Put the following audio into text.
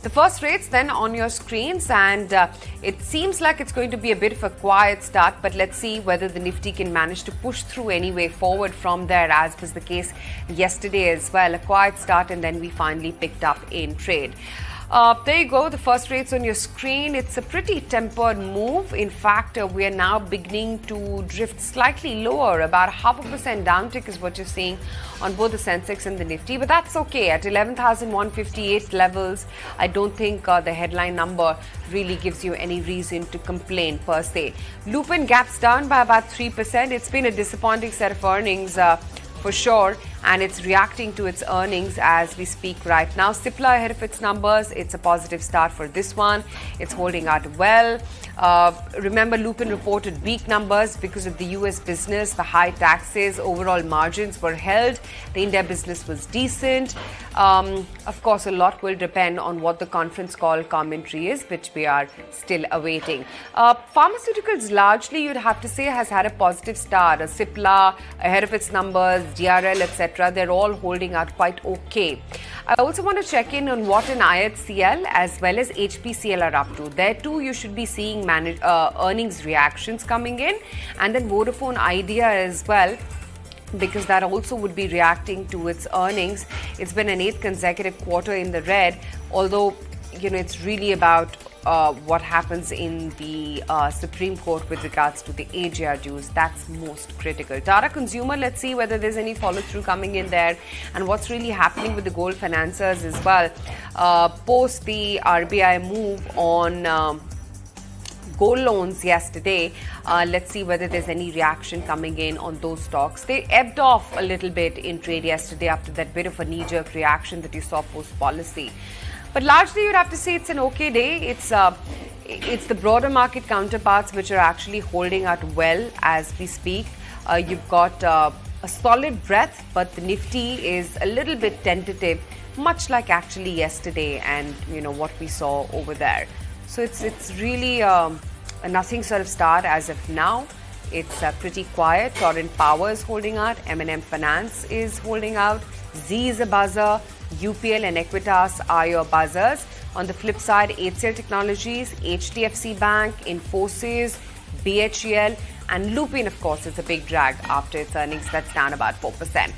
The first rates then on your screens, and it seems like it's going to be a bit of a quiet start, but let's see whether the Nifty can manage to push through anyway forward from there, as was the case yesterday as well. A quiet start and then we finally picked up in trade. There you go, the first rates on your screen. It's a pretty tempered move. In fact, we are now beginning to drift slightly lower. About 0.5% downtick is what you're seeing on both the Sensex and the Nifty. But that's okay. At 11,158 levels, I don't think the headline number really gives you any reason to complain per se. Lupin gaps down by about 3%. It's been a disappointing set of earnings for sure, and it's reacting to its earnings as we speak right now. Cipla ahead of its numbers. It's a positive start for this one. It's holding out well. Remember, Lupin reported weak numbers because of the US business, the high taxes, overall margins were held. The India business was decent. Of course, a lot will depend on what the conference call commentary is, which we are still awaiting. Pharmaceuticals largely, you'd have to say, has had a positive start. Cipla ahead of its numbers, DRL, etc. They're all holding out quite okay. I also want to check in on what an IHCL as well as HPCL are up to. There too, you should be seeing earnings reactions coming in, and then Vodafone Idea as well, because that also would be reacting to its earnings. It's been an 8th consecutive quarter in the red, although it's really about what happens in the Supreme Court with regards to the AGR dues. That's most critical. Tata Consumer, let's see whether there's any follow-through coming in there and what's really happening with the gold financiers as well. Post the RBI move on gold loans yesterday, let's see whether there's any reaction coming in on those stocks. They ebbed off a little bit in trade yesterday after that bit of a knee-jerk reaction that you saw post-policy. But largely, you'd have to say it's an okay day. It's the broader market counterparts which are actually holding out well as we speak. You've got a solid breadth, but the Nifty is a little bit tentative, much like actually yesterday and what we saw over there. So it's really a nothing sort of start as of now. It's pretty quiet. Torrent Power is holding out. M&M Finance is holding out. Z is a buzzer. UPL and Equitas are your buzzers. On the flip side, HCL Technologies, HDFC Bank, Infosys, BHEL, and Lupin, of course, is a big drag after its earnings. That's down about 4%.